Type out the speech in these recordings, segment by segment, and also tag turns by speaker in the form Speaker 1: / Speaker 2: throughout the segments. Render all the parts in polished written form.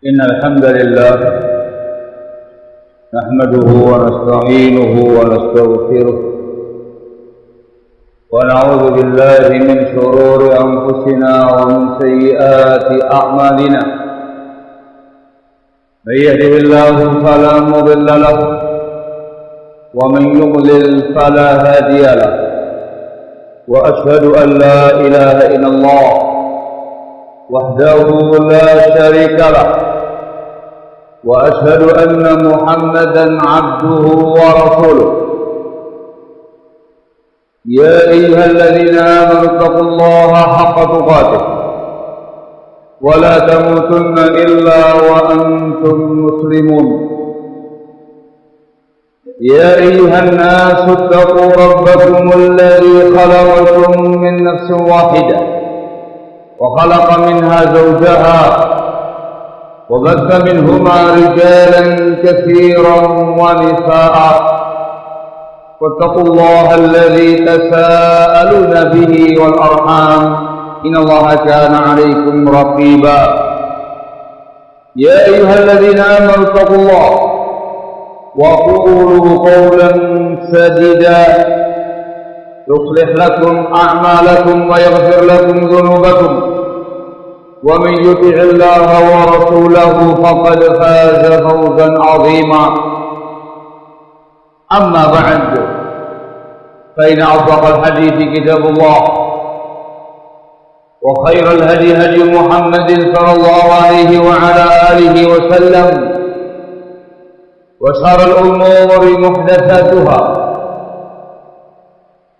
Speaker 1: إن الحمد لله نحمده ونستعينه ونستغفره ونعوذ بالله من شرور أنفسنا ومن سيئات أعمالنا من يهده الله فلا مضل له ومن يضلل فلا هادي له وأشهد أن لا إله إلا الله وحده لا شريك له وأشهد أن محمدا عبده ورسوله يا أيها الذين آمنوا اتقوا الله حق تقاته ولا تموتن إلا وأنتم مسلمون يا أيها الناس اتقوا ربكم الذي خلقكم من نفس واحدة وخلق منها زوجها وبث منهما رجالا كثيرا ونساء واتقوا الله الذي تساءلون به والأرحام إن الله كان عليكم رقيبا يا أيها الذين آمنوا اتقوا الله وقولوا قولا سديدا يصلح لكم أعمالكم ويغفر لكم ذنوبكم ومن يطع الله ورسوله فقد فاز فوزا عظيما أما بعد فإن أصدق الحديث كتاب الله وخير الهدي هدي محمد صلى الله عليه وعلى آله وسلم وشر الأمور محدثاتها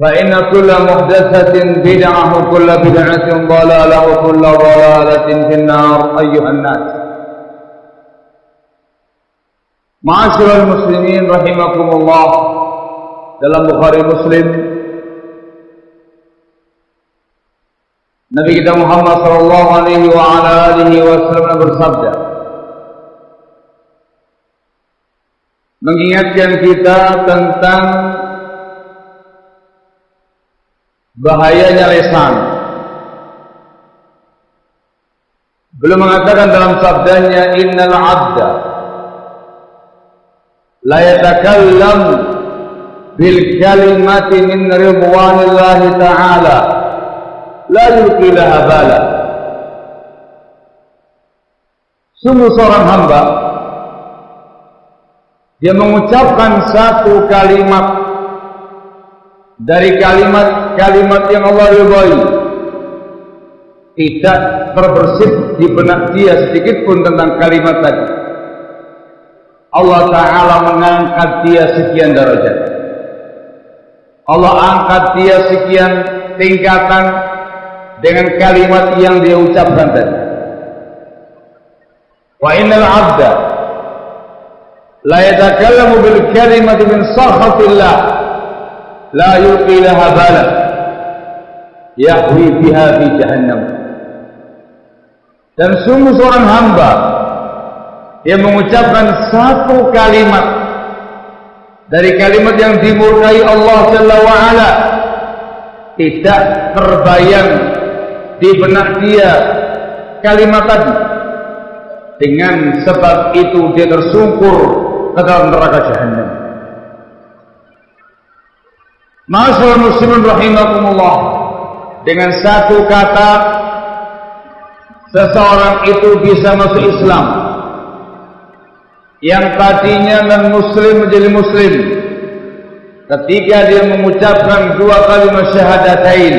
Speaker 1: فإن كل محدثة بدعة وكل بدعة ضلالة وكل ضلالة في النار أيها الناس Ma'asyiral muslimin rahimakumullah. Dalam Bukhari Muslim Nabi kita Muhammad sallallahu alaihi wa ala alihi wasallam bersabda, mengingatkan kita tentang bahayanya lisan. Belum mengatakan dalam sabdanya, innal abda la yatakallam bil kalimati min ridwanillahi ta'ala la yulqi laha bala. Sungguh seorang hamba, dia mengucapkan satu kalimat dari kalimat-kalimat yang Allah ridhai, tidak terbersit di benak dia sedikit pun tentang kalimat tadi. Allah Ta'ala mengangkat dia sekian derajat, Allah angkat dia sekian tingkatan dengan kalimat yang dia ucapkan tadi. Wa innal abda la yatakallamu bil kalimati min sakhatillah la yulqi laha bala yahwi biha fi jahannam. Dan sungguh seorang hamba yang mengucapkan satu kalimat dari kalimat yang dimurkai Allah Jalla wa Ala, tidak terbayang di benak dia kalimat tadi, dengan sebab itu dia tersungkur ke dalam neraka jahannam. Ma'asyiral muslimin rahimakumullah, dengan satu kata seseorang itu bisa masuk Islam. Yang tadinya non-muslim menjadi muslim ketika dia mengucapkan dua kalimat syahadatain,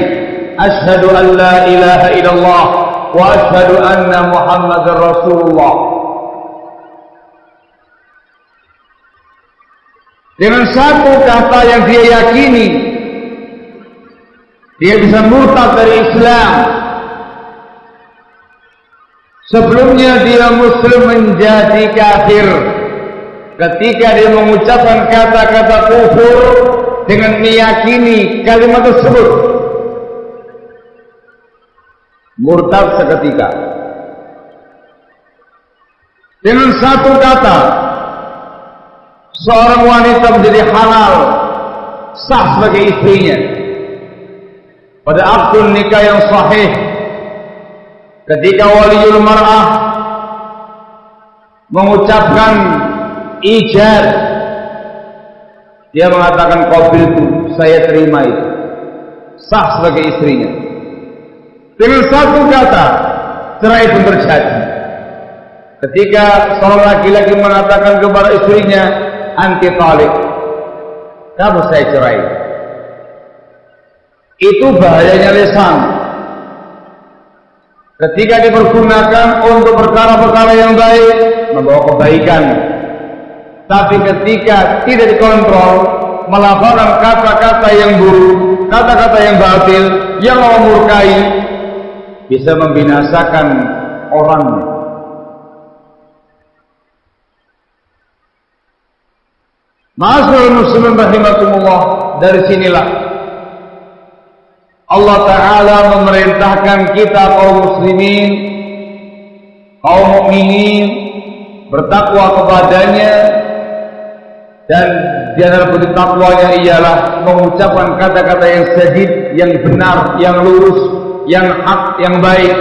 Speaker 1: asyhadu an la ilaha illallah wa asyhadu anna muhammadar rasulullah. Dengan satu kata yang dia yakini, dia bisa murtad dari Islam. Sebelumnya dia muslim menjadi kafir ketika dia mengucapkan kata-kata kufur dengan meyakini kalimat tersebut. Murtad seketika. Dengan satu kata seorang wanita menjadi halal, sah sebagai istrinya pada akad nikah yang sahih. Ketika waliul mar'ah mengucapkan ijab, dia mengatakan qabiltu, saya terima itu, sah sebagai istrinya. Dengan satu kata cerai pun terjadi. Ketika seorang laki-laki mengatakan kepada istrinya, anti talik, kamu saya cerai, itu bahayanya lisan. Ketika dipergunakan untuk perkara-perkara yang baik, membawa kebaikan. Tapi ketika tidak dikontrol, melafalkan kata-kata yang buruk, kata-kata yang batil, yang memurkai, bisa membinasakan orangnya. Ma'asyiral muslimin rahimakumullah, dari sinilah Allah Ta'ala memerintahkan kita kaum muslimin, kaum mukminin, bertakwa kepadanya. Dan di antara bentuk takwanya ialah mengucapkan kata-kata yang sadid, yang benar, yang lurus, yang hak, yang baik.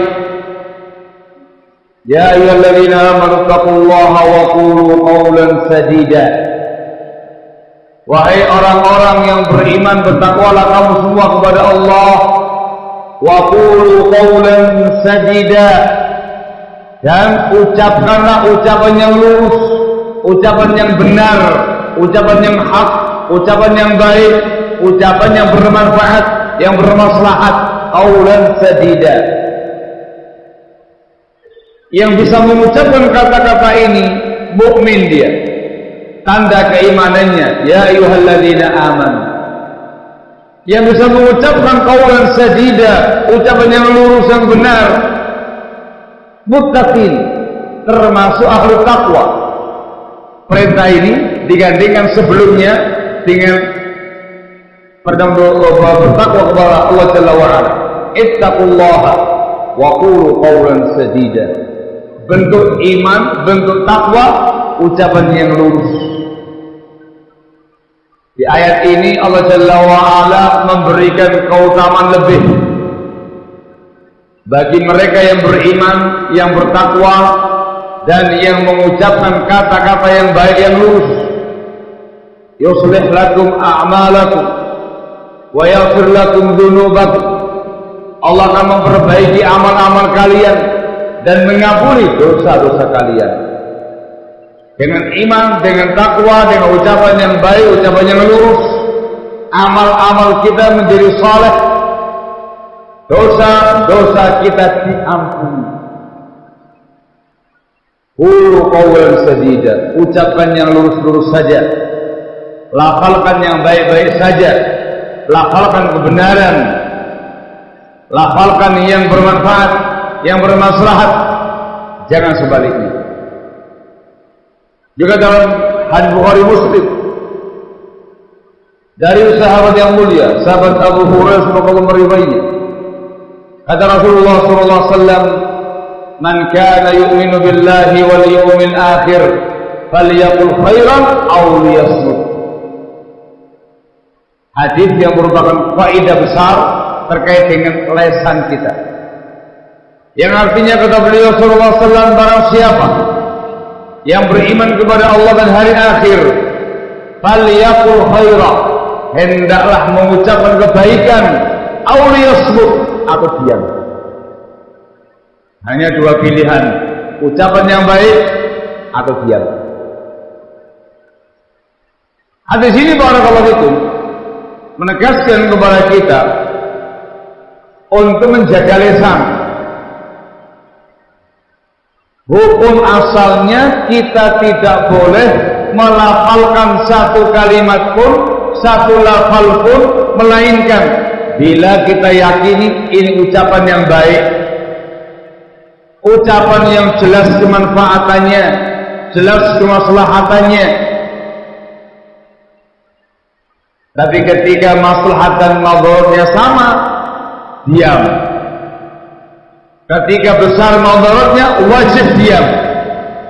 Speaker 1: Ya ayyuhalladzina amanu taqullaha wa qulu qawlan sadida. Wahai orang-orang yang beriman, bertakwalah kamu semua kepada Allah. Wa qulu qawlan sadida, dan ucapkanlah ucapan yang lurus, ucapan yang benar, ucapan yang hak, ucapan yang baik, ucapan yang bermanfaat, yang bermaslahat. Qawlan sadida, yang bisa mengucapkan kata-kata ini mukmin dia, tanda keimanannya. Ya ayyuhalladzina amanu, yang bisa mengucapkan qawlan sadida, ucapan yang lurus, yang benar, muttaqin, termasuk ahli takwa. Perintah ini digandingkan sebelumnya dengan bertakwa kepada Allah Jalla wa Ala. Ittaqullaha wa qulu qawlan sadida. Bentuk iman, bentuk takwa, ucapan yang lurus. Di ayat ini Allah Jalla wa Ala memberikan keutamaan lebih bagi mereka yang beriman, yang bertakwa, dan yang mengucapkan kata-kata yang baik, yang lurus. Yuslih lakum a'malakum wa yaghfir lakum dzunubakum. Allah akan memperbaiki amal-amal kalian dan mengampuni dosa-dosa kalian. Dengan iman, dengan takwa, dengan ucapan yang baik, ucapan yang lurus, amal-amal kita menjadi saleh, dosa-dosa kita diampuni. Qulu qawlan sadida, ucapkan yang lurus-lurus saja, lafalkan yang baik-baik saja, lafalkan kebenaran, lafalkan yang bermanfaat, yang bermaslahat, jangan sebaliknya. Juga dalam hadis Bukhari Muslim dari sahabat yang mulia, sahabat Abu Hurairah semoga Allah meridainya, kata Rasulullah SAW, man kana yu'minu billahi wal yawmil akhir falyaqul khairan aw liyasmut. Hadis yang merupakan faedah besar terkait dengan lesan kita, yang artinya kata beliau sallallahu alaihi wasallam, barang siapa yang beriman kepada Allah dan hari akhir, falyaqul khairan, hendaklah mengucapkan kebaikan, aw liyasmut, atau diam. Hanya dua pilihan, ucapan yang baik atau diam. Hadis ini barakallahu fikum menegaskan kepada kita untuk menjaga lisan. Hukum asalnya kita tidak boleh melafalkan satu kalimat pun, satu lafal pun, melainkan bila kita yakini ini ucapan yang baik, ucapan yang jelas kemanfaatannya, jelas kemaslahatannya. Tapi ketika maslahat dan madharatnya sama, diam. Ketika besar madharatnya, wajib diam.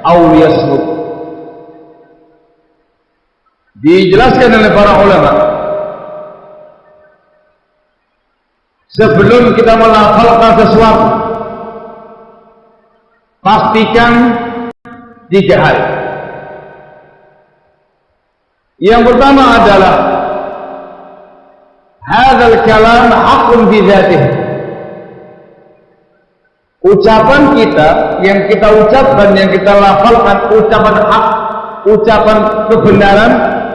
Speaker 1: Aw yasmut. Dijelaskan oleh para ulama, sebelum kita melafalkan sesuatu, pastikan 3 hal. Yang pertama adalah hadzal kalam haqqun bi dzatihi. Ucapan kita yang kita ucapkan, yang kita lafalkan, ucapan hak, ucapan kebenaran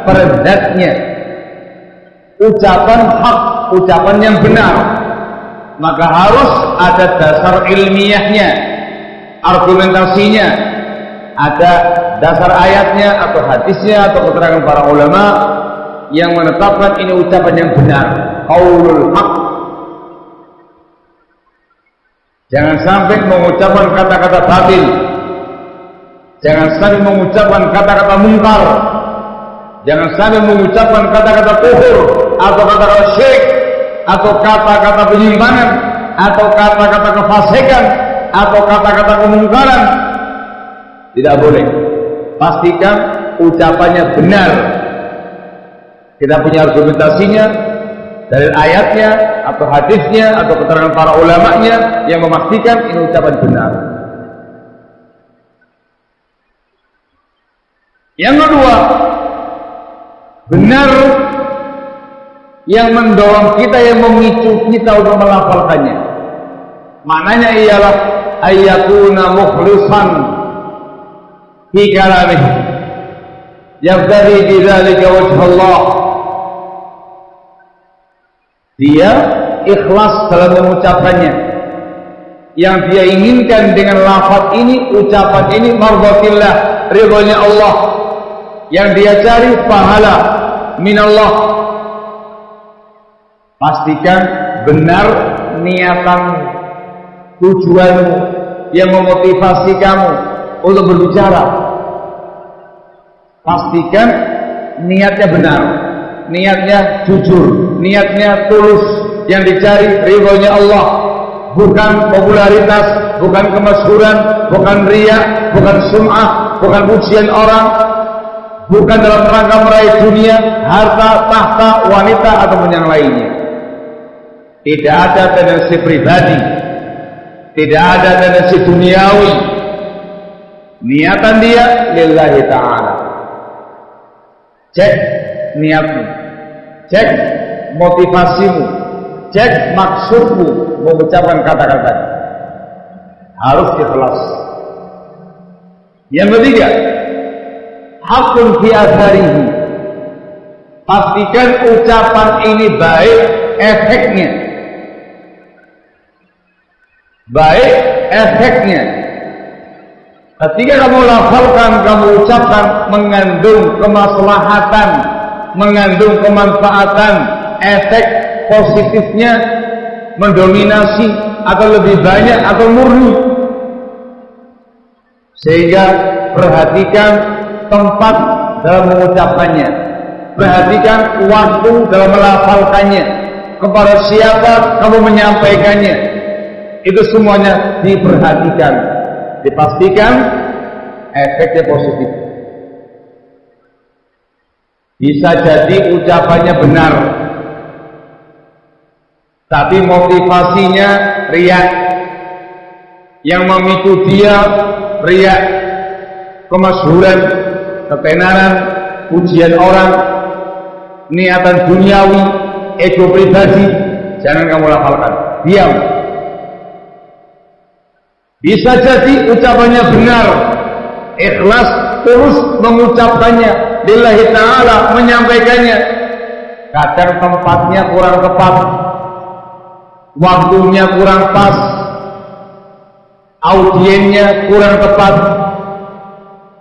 Speaker 1: pada zatnya. Ucapan hak, ucapan yang benar. Maka harus ada dasar ilmiahnya, argumentasinya, ada dasar ayatnya atau hadisnya atau keterangan para ulama yang menetapkan ini ucapan yang benar, qaulul haq. Jangan sampai mengucapkan kata-kata batil, jangan sampai mengucapkan kata-kata mungkar, jangan sampai mengucapkan kata-kata kufur atau kata-kata syirik atau kata-kata penyimpangan atau kata-kata kefasikan atau kata-kata kemungkaran. Tidak boleh. Pastikan ucapannya benar. Kita punya argumentasinya dari ayatnya atau hadisnya atau keterangan para ulamanya yang memastikan ini ucapan benar. Yang kedua, benar yang mendorong kita, yang memicu kita untuk melafalkannya. Maknanya ialah ayyakuna mukhlisan fi kalamihi yabtaghi bidzalika wajh Allah. Dia ikhlas dalam mengucapkannya. Yang dia inginkan dengan lafaz ini, ucapan ini, mardhatillah, ridhonya Allah. Yang dia cari pahala minallah. Pastikan benar niatan, tujuanmu yang memotivasi kamu untuk berbicara. Pastikan niatnya benar, niatnya jujur, niatnya tulus. Yang dicari ridhonya Allah, bukan popularitas, bukan kemasyhuran, bukan riya, bukan sum'ah, bukan pujian orang, bukan dalam rangka meraih dunia, harta, tahta, wanita ataupun yang lainnya. Tidak ada tendensi pribadi, tidak ada tendensi duniawi. Niatan dia lillahi ta'ala. Cek niatmu, cek motivasimu, cek maksudmu mengucapkan kata-kata. Harus ikhlas. Yang ketiga, hakun fi atharihi. Pastikan ucapan ini baik efeknya. Baik efeknya. Ketika kamu lafalkan, kamu ucapkan, mengandung kemaslahatan, mengandung kemanfaatan, efek positifnya mendominasi atau lebih banyak atau murni. Sehingga perhatikan tempat dalam mengucapkannya, perhatikan waktu dalam melafalkannya, kepada siapa kamu menyampaikannya. Itu semuanya diperhatikan, dipastikan efeknya positif. Bisa jadi ucapannya benar, tapi motivasinya riya, yang memicu dia riya, kemasyhuran, ketenaran, pujian orang, niatan duniawi, ego pribadi. Jangan kamu lafalkan, diam. Bisa jadi ucapannya benar, ikhlas, terus mengucapkannya lillahi ta'ala, menyampaikannya. Kadang tempatnya kurang tepat, waktunya kurang pas, audiennya kurang tepat.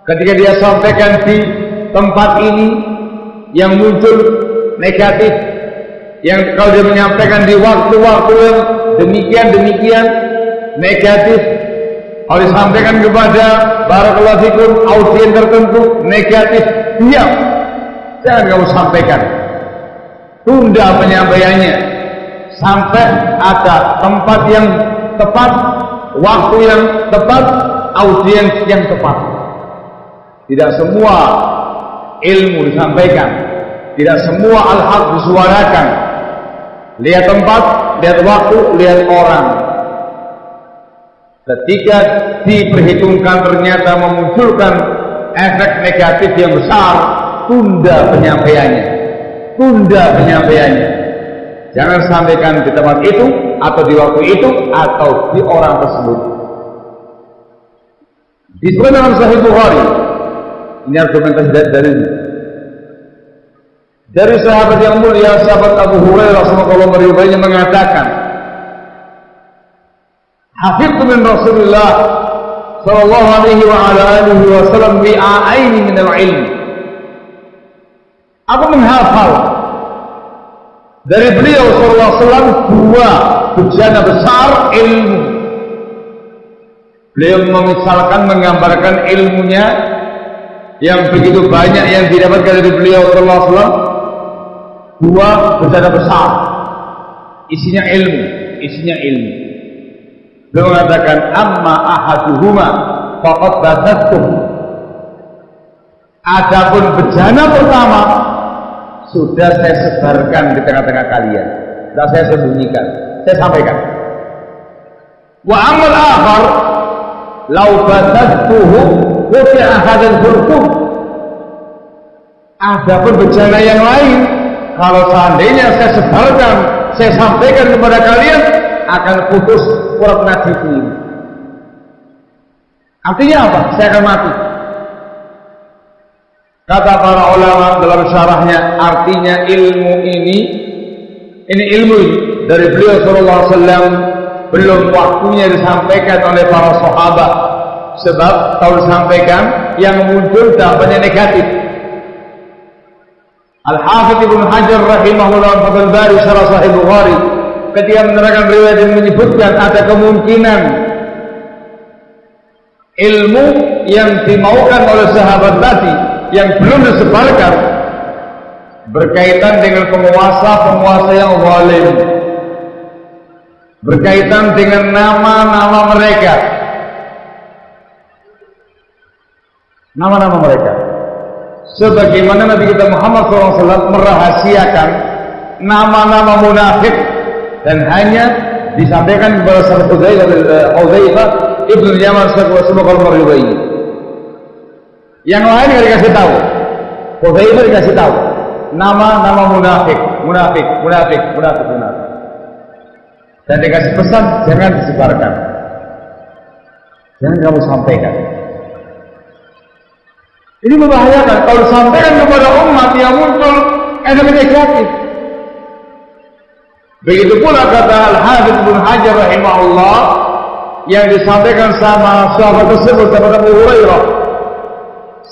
Speaker 1: Ketika dia sampaikan di tempat ini, yang muncul negatif, yang kalau dia menyampaikan di waktu-waktu yang demikian negatif. Kalau disampaikan kepada barakallahu fikum audien tertentu negatif, diam. Jangan kamu sampaikan. Tunda penyampaiannya sampai ada tempat yang tepat, waktu yang tepat, audiens yang tepat. Tidak semua ilmu disampaikan, tidak semua al-haq disuarakan. Lihat tempat, lihat waktu, lihat orang. Ketika diperhitungkan ternyata memunculkan efek negatif yang besar, tunda penyampaiannya. Jangan sampaikan di tempat itu atau di waktu itu atau di orang tersebut. Disebut dalam Sahih Bukhari. Ini argumentasi dari sahabat yang mulia, sahabat Abu Hurairah radhiyallahu anhu mengatakan, hafidtu min Rasulillah sallallahu alaihi wa ala alihi wasallam bi'aini min al-ilm. Aku menghafal dari beliau sallallahu alaihi wasallam dua bejana besar ilmu. Beliau memisalkan, menggambarkan ilmunya yang begitu banyak yang didapatkan dari beliau sallallahu alaihi wasallam. Dua bejana besar isinya ilmu. Beliau mengatakan, amma ahaduhuma faqad batattu. Adapun bejana pertama sudah saya sebarkan di tengah-tengah kalian, sudah saya sembunyikan, saya sampaikan. Wa amal akhar law batattuhu quti'a hadzal hurqum. Adapun bejana yang lain, kalau seandainya saya sebarkan, saya sampaikan kepada kalian, akan putus urat nadiku ini. Artinya apa? Saya akan mati. Kata para ulama dalam syarahnya, artinya ilmu ini ilmu dari beliau sallallahu alaihi wasallam belum waktunya disampaikan oleh para sahabat, sebab kalau disampaikan yang muncul dampaknya negatif. Al-Hafidz Ibnu Hajar rahimahullah Fathul Bari syarah Sahih Bukhari ketika menerangkan riwayat yang menyebutkan ada kemungkinan ilmu yang dimaukan oleh sahabat tadi yang belum disebarkan berkaitan dengan penguasa yang zalim, berkaitan dengan nama-nama mereka, sebagaimana Nabi kita Muhammad SAW merahasiakan nama-nama munafik dan hanya disampaikan kepada sahabat Hudzaifah ibnu Yaman sebagaimana meriwayatkan. Yang lain tidak dikasih tahu. Hudzaifah dikasih tahu nama-nama munafik. Dan dikasih pesan, jangan disebarkan, jangan kamu sampaikan. Ini membahayakan kalau disampaikan kepada umat yang muncul efek negatif. Begitu pula kata Al-Hafidz Ibnu Hajar rahimahullah yang disampaikan sama sahabat tersebut, sahabat Abu Hurairah.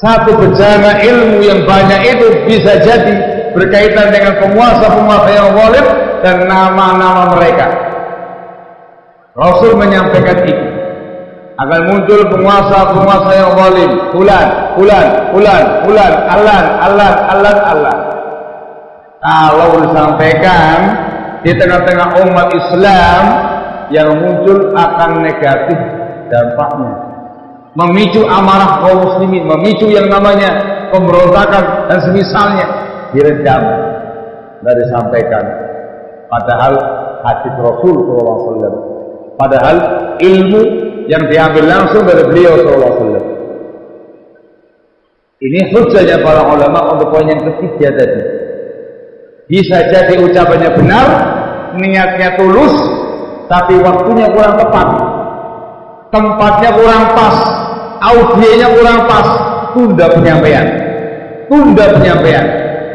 Speaker 1: Satu bejana ilmu yang banyak itu bisa jadi berkaitan dengan penguasa yang zalim dan nama-nama mereka. Rasul menyampaikan itu akan muncul penguasa yang zalim, fulan, Allah. Kalau disampaikan di tengah-tengah umat Islam, yang muncul akan negatif dampaknya, memicu amarah kaum muslimin, memicu yang namanya pemberontakan dan semisalnya, diredam, tidak disampaikan. Padahal hadis Rasul SAW, padahal ilmu yang diambil langsung dari beliau SAW. Ini hujahnya para ulama untuk poin yang ketiga tadi. Bisa jadi ucapannya benar, niatnya tulus, tapi waktunya kurang tepat, tempatnya kurang pas, audienya kurang pas, tunda penyampaian.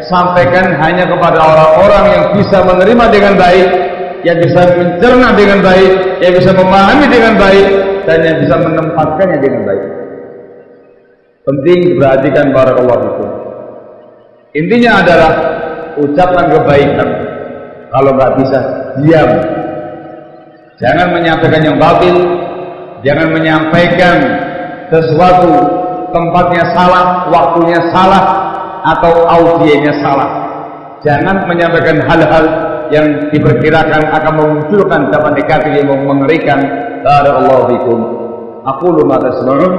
Speaker 1: Sampaikan hanya kepada orang-orang yang bisa menerima dengan baik, yang bisa mencerna dengan baik, yang bisa memahami dengan baik, dan yang bisa menempatkannya dengan baik. Penting diperhatikan barakallahu fikum. Intinya adalah ucapkan kebaikan. Kalau nggak bisa, diam. Jangan menyampaikan yang batil, jangan menyampaikan sesuatu tempatnya salah, waktunya salah, atau audienya salah. Jangan menyampaikan hal-hal yang diperkirakan akan memunculkan dampak negatif yang mengerikan. Barakallahu fikum. Aqulu ma tasma'un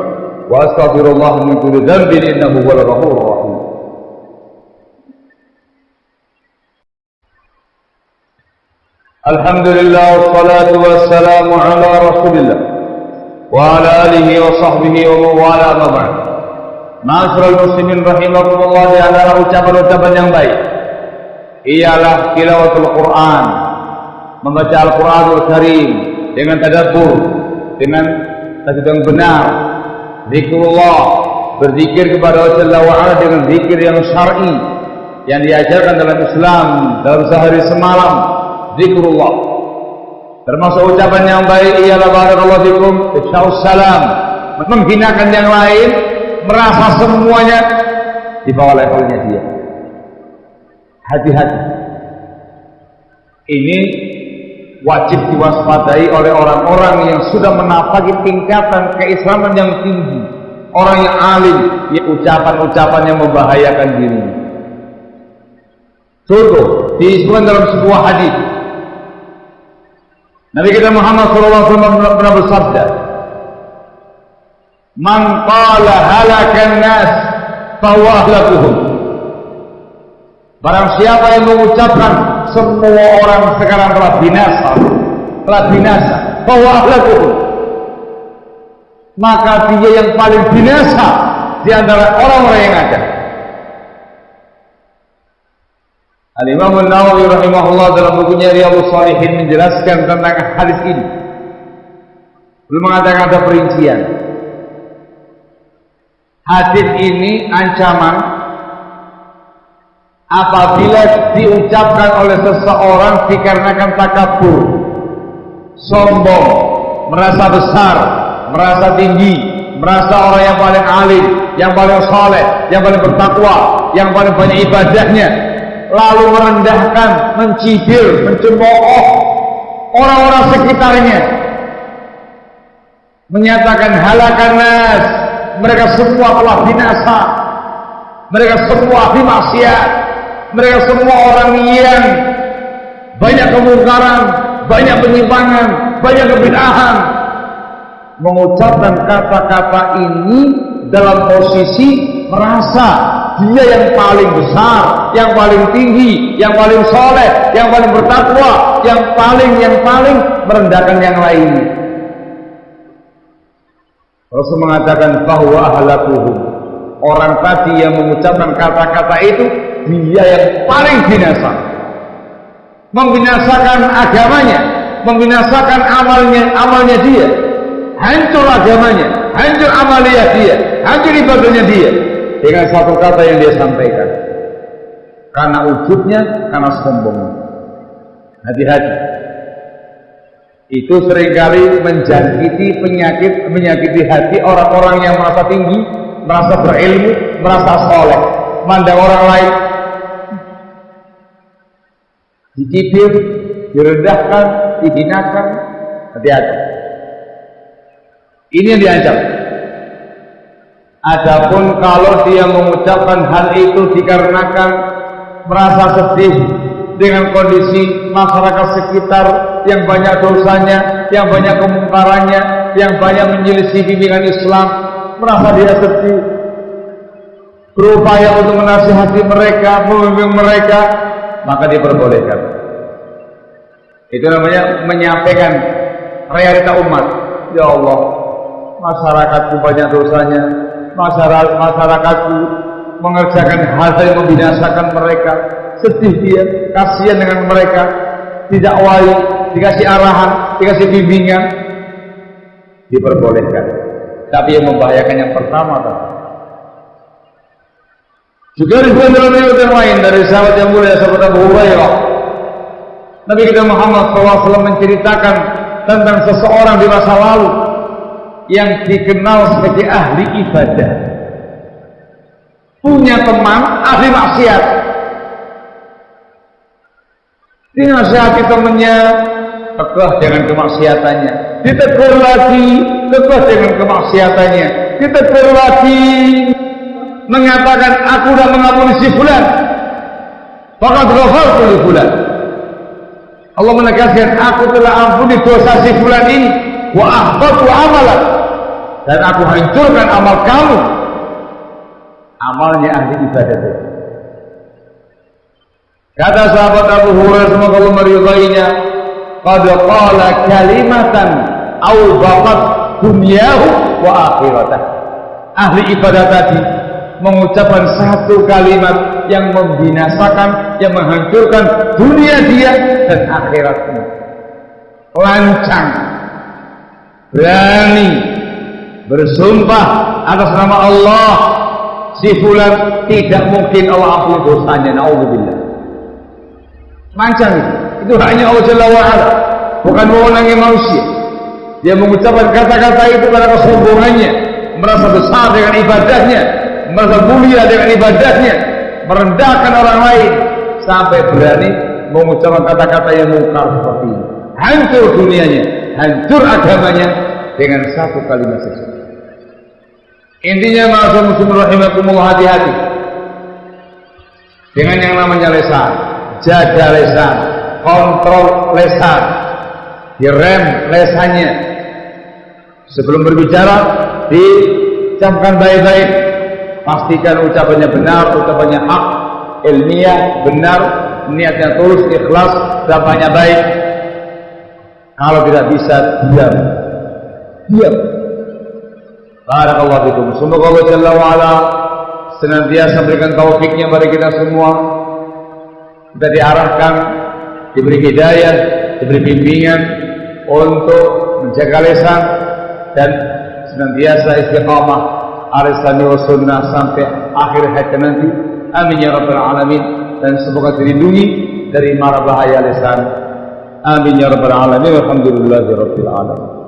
Speaker 1: wa astaghfirullah min kulli dhanbin innahu huwal ghafurur rahim. Alhamdulillah wassalatu wassalamu ala Rasulillah wa ala alihi wa sahbihi wa mawala ma ba'd. Ma'asyiral muslimin rahimakumullah, di antara ucapan-ucapan yang baik ialah tilawatul Quran, membaca Al-Quranul Karim dengan tadabbur, dengan yang benar, zikrullah, berzikir kepada Allah Jalla wa Ala dengan zikir yang syar'i yang diajarkan dalam Islam dalam sehari semalam, zikrullah. Termasuk ucapan yang baik ialah barakallahu fikum, ifsya'us salam, menghinakan yang lain, merasa semuanya di bawah levelnya dia. Hati-hati. Ini wajib diwaspadai oleh orang-orang yang sudah menapaki tingkatan keislaman yang tinggi, orang yang alim, yang ucapan-ucapan yang membahayakan dirinya. Contoh disebutkan dalam sebuah hadis, Nabi kita Muhammad SAW pernah bersabda, "Man qala halakan nas fahuwa ahlakuhum." Barang siapa yang mengucapkan semua orang sekarang telah binasa, fahuwa ahlakuhum, maka dia yang paling binasa di antara orang-orang yang ada. Al-Imam An-Nawawi rahimahullah dalam bukunya Riyadhus Shalihin menjelaskan tentang hadis ini. Belum mengatakan ada perincian. Hadis ini ancaman apabila diucapkan oleh seseorang dikarenakan takabur, sombong, merasa besar, merasa tinggi, merasa orang yang paling alim, yang paling saleh, yang paling bertakwa, yang paling banyak ibadahnya, lalu merendahkan, mencibir, mencemooh orang-orang sekitarnya, menyatakan halakan nas, mereka semua telah binasa, mereka semua ahli maksiat, mereka semua orang yang banyak kemungkaran, banyak penyimpangan, banyak kebid'ahan. Mengucapkan kata-kata ini dalam posisi merasa dia yang paling besar, yang paling tinggi, yang paling soleh, yang paling bertakwa, yang paling merendahkan yang lainnya. Rasul mengatakan bahwa ahlakuhum, orang tadi yang mengucapkan kata-kata itu dia yang paling binasa, membinasakan agamanya, membinasakan amalnya dia, hancur agamanya, hancur amaliyah dia, hancur ibadahnya dia dengan satu kata yang dia sampaikan, karena ujubnya, karena sombongnya. Hati-hati, itu seringkali menyakiti hati orang-orang yang merasa tinggi, merasa berilmu, merasa soleh, mandang orang lain dicibir, direndahkan, dihinakan. Hati-hati, ini yang diancam. Adapun kalau dia mengucapkan hal itu dikarenakan merasa sedih dengan kondisi masyarakat sekitar yang banyak dosanya, yang banyak kemungkarannya, yang banyak menyelisih bimbingan Islam, merasa dia sedih, berupaya untuk menasihati mereka, membimbing mereka, maka diperbolehkan. Itu namanya menyampaikan realita umat. Ya Allah, masyarakatku banyak dosanya, masyarakatku mengerjakan hal-hal yang membinasakan mereka, sedih dia, kasihan dengan mereka, didakwai, dikasih arahan, dikasih bimbingan, diperbolehkan. Tapi yang membahayakan yang pertama tadi. Juga disebut dalam riwayat yang lain dari sahabat yang mulia sahabat Abu Hurairah, Nabi kita Muhammad SAW menceritakan tentang seseorang di masa lalu yang dikenal sebagai ahli ibadah, punya teman ahli maksiat, dinasihati temannya, tegah dengan kemaksiatannya, ditegur lagi, tegah dengan kemaksiatannya, ditegur lagi, mengatakan aku sudah mengampuni si fulan, faqad ghafartu li fulan, Allah menegaskan aku telah ampuni dosa si fulan ini, wa ahbatu amalan, dan aku hancurkan amal kamu. Amalnya ahli ibadah itu. Kata sahabat Abu Hurairah semoga Allah meridainya, qad qala kalimatan aw baqat dunyahu wa akhiratah. Ahli ibadah tadi mengucapkan satu kalimat yang membinasakan, yang menghancurkan dunia dia dan akhiratnya. Lancang, berani bersumpah atas nama Allah, si fulan tidak mungkin Allah ampuni dosanya, naudzubillah. Lancang itu hanya Allah Jalla wa Ala, bukan wewenangnya manusia. Dia mengucapkan kata-kata itu karena kesombongannya, merasa besar dengan ibadahnya, merasa mulia dengan ibadahnya, merendahkan orang lain, sampai berani mengucapkan kata-kata yang mungkar seperti ini. Hancur dunianya, hancur agamanya dengan satu kalimat saja. Intinya ma'asyiral muslimin rahimakumullah, hati-hati dengan yang namanya lisan. Jaga lisan, kontrol lisan, direm lesannya. Sebelum berbicara, dicamkan baik-baik, pastikan ucapannya benar, ucapannya hak, ilmiah, benar, niatnya tulus, ikhlas, ucapannya baik. Kalau tidak bisa, diam. Barakallahu fikum. Semoga Allah Jalla wa Ala senantiasa berikan taufiknya bagi kita semua. Kita diarahkan, diberi hidayah, diberi bimbingan untuk menjaga lisan dan senantiasa istiqamah al-sunnah wa sunnah sampai akhir hayat nanti. Amin ya rabbal alamin. Dan semoga dilindungi dari mara bahaya lisan. Amin ya rabbal alamin. Alhamdulillahi rabbil alamin.